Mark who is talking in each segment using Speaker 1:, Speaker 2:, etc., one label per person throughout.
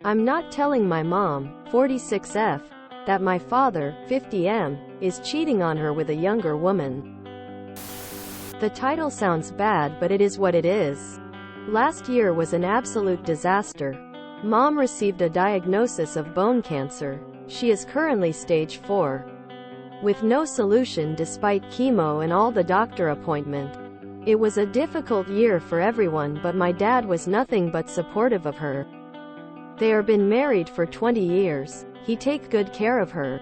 Speaker 1: I'm not telling my mom, 46F, that my father, 50M, is cheating on her with a younger woman. The title sounds bad, but it is what it is. Last year was an absolute disaster. Mom received a diagnosis of bone cancer. She is currently stage 4. With no solution despite chemo and all the doctor appointment. It was a difficult year for everyone, but my dad was nothing but supportive of her. They are been married for 20 years. He take good care of her.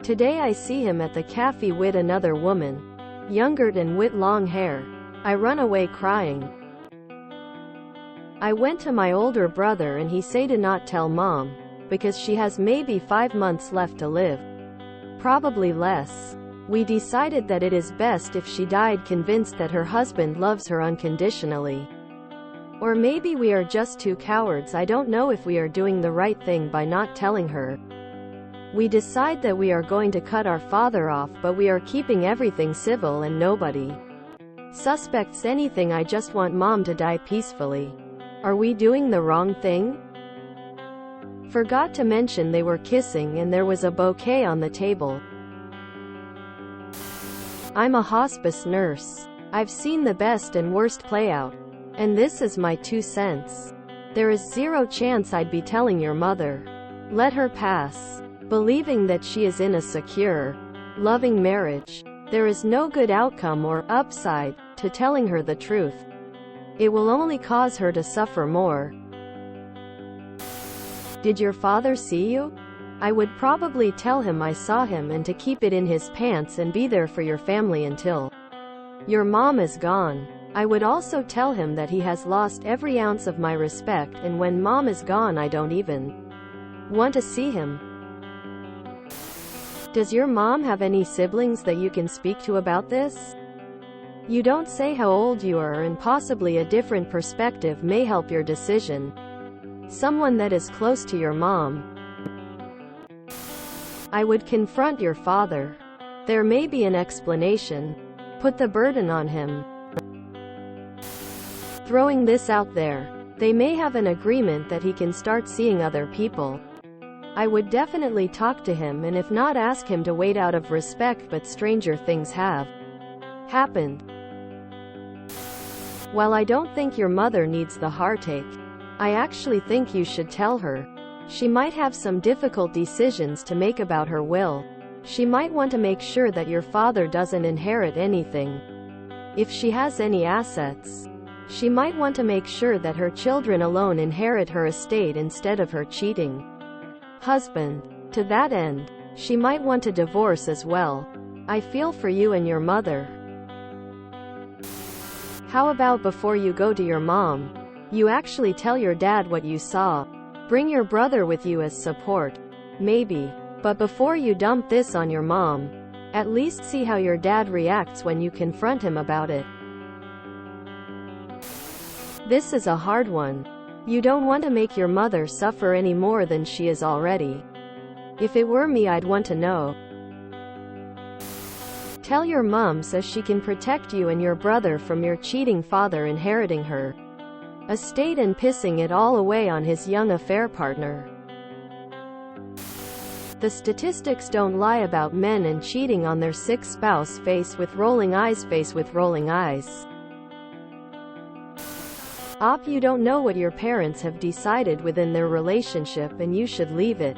Speaker 1: Today I see him at the cafe with another woman. Younger and with long hair. I run away crying. I went to my older brother and he say to not tell mom, because she has maybe 5 months left to live. Probably less. We decided that it is best if she died convinced that her husband loves her unconditionally. Or maybe we are just two cowards. I don't know if we are doing the right thing by not telling her. We decide that we are going to cut our father off, but we are keeping everything civil and nobody suspects anything. I just want mom to die peacefully. Are we doing the wrong thing? Forgot to mention they were kissing and there was a bouquet on the table. I'm a hospice nurse. I've seen the best and worst play out. And this is my 2 cents. There is zero chance I'd be telling your mother. Let her pass. Believing that she is in a secure, loving marriage. There is no good outcome or upside to telling her the truth. It will only cause her to suffer more. Did your father see you? I would probably tell him I saw him and to keep it in his pants and be there for your family until your mom is gone. I would also tell him that he has lost every ounce of my respect, and when mom is gone I don't even want to see him. Does your mom have any siblings that you can speak to about this? You don't say how old you are, and possibly a different perspective may help your decision. Someone that is close to your mom. I would confront your father. There may be an explanation. Put the burden on him. Throwing this out there. They may have an agreement that he can start seeing other people. I would definitely talk to him, and if not, ask him to wait out of respect, but stranger things have happened. While I don't think your mother needs the heartache, I actually think you should tell her. She might have some difficult decisions to make about her will. She might want to make sure that your father doesn't inherit anything. If she has any assets, she might want to make sure that her children alone inherit her estate instead of her cheating husband. To that end, she might want a divorce as well. I feel for you and your mother. How about before you go to your mom, you actually tell your dad what you saw? Bring your brother with you as support. Maybe. But before you dump this on your mom, at least see how your dad reacts when you confront him about it. This is a hard one. You don't want to make your mother suffer any more than she is already. If it were me, I'd want to know. Tell your mom so she can protect you and your brother from your cheating father inheriting her estate and pissing it all away on his young affair partner. The statistics don't lie about men and cheating on their sick spouse. Face with rolling eyes. You don't know what your parents have decided within their relationship, and you should leave it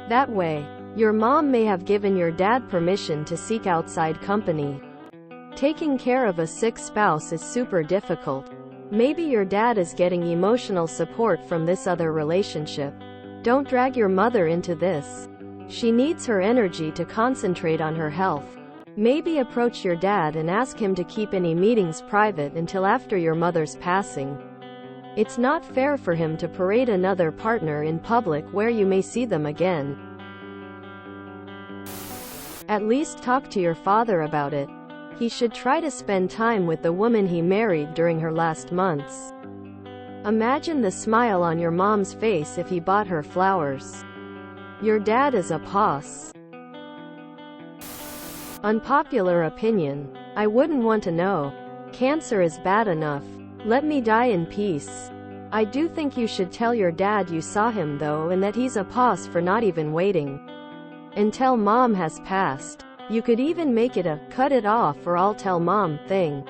Speaker 1: that way. Your mom may have given your dad permission to seek outside company. Taking care of a sick spouse is super difficult. Maybe your dad is getting emotional support from this other relationship. Don't drag your mother into this. She needs her energy to concentrate on her health. Maybe approach your dad and ask him to keep any meetings private until after your mother's passing. It's not fair for him to parade another partner in public where you may see them again. At least talk to your father about it. He should try to spend time with the woman he married during her last months. Imagine the smile on your mom's face if he bought her flowers. Your dad is a boss. Unpopular opinion. I wouldn't want to know. Cancer is bad enough. Let me die in peace. I do think you should tell your dad you saw him though, and that he's a boss for not even waiting until mom has passed. You could even make it a cut it off or I'll tell mom thing.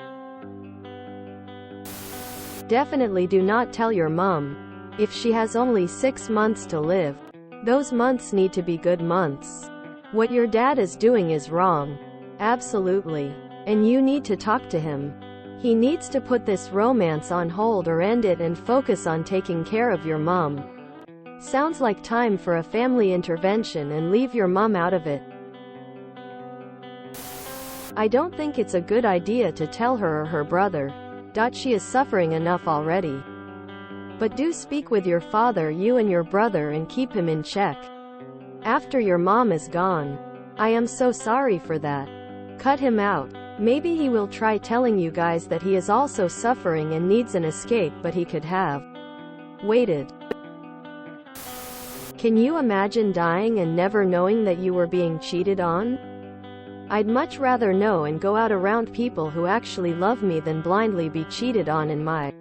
Speaker 1: Definitely do not tell your mom if she has only 6 months to live. Those months need to be good months. What your dad is doing is wrong. Absolutely. And you need to talk to him. He needs to put this romance on hold or end it and focus on taking care of your mom. Sounds like time for a family intervention, and leave your mom out of it. I don't think it's a good idea to tell her or her brother. She is suffering enough already. But do speak with your father, you and your brother, and keep him in check after your mom is gone. I am so sorry for that. Cut him out. Maybe he will try telling you guys that he is also suffering and needs an escape, but he could have waited. Can you imagine dying and never knowing that you were being cheated on? I'd much rather know and go out around people who actually love me than blindly be cheated on in my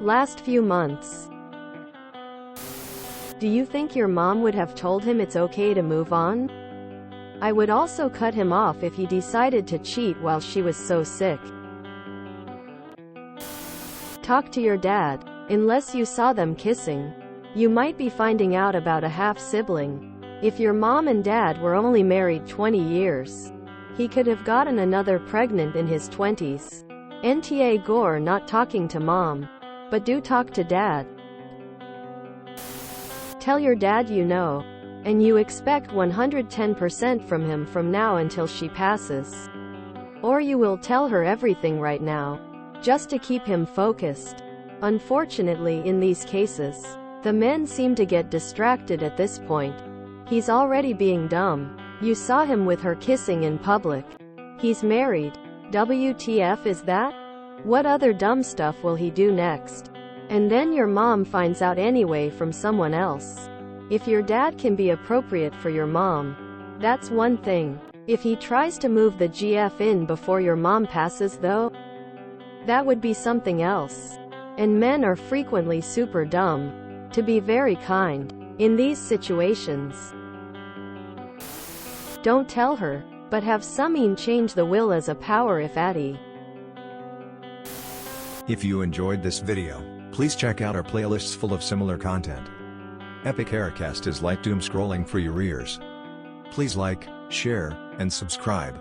Speaker 1: last few months. Do you think your mom would have told him it's okay to move on? I would also cut him off if he decided to cheat while she was so sick. Talk to your dad. Unless you saw them kissing, you might be finding out about a half-sibling. If your mom and dad were only married 20 years, he could have gotten another pregnant in his 20s. NTA Gore not talking to mom. But do talk to dad. Tell your dad you know, and you expect 110% from him from now until she passes. Or you will tell her everything right now, just to keep him focused. Unfortunately, in these cases, the men seem to get distracted at this point. He's already being dumb. You saw him with her kissing in public. He's married. WTF is that? What other dumb stuff will he do next? And then your mom finds out anyway from someone else. If your dad can be appropriate for your mom, that's one thing. If he tries to move the GF in before your mom passes though, that would be something else. And men are frequently super dumb to be very kind in these situations. Don't tell her, but have Sumin change the will as a power if Addy.
Speaker 2: If you enjoyed this video, please check out our playlists full of similar content. Epic Haircast is like doom scrolling for your ears. Please like, share, and subscribe.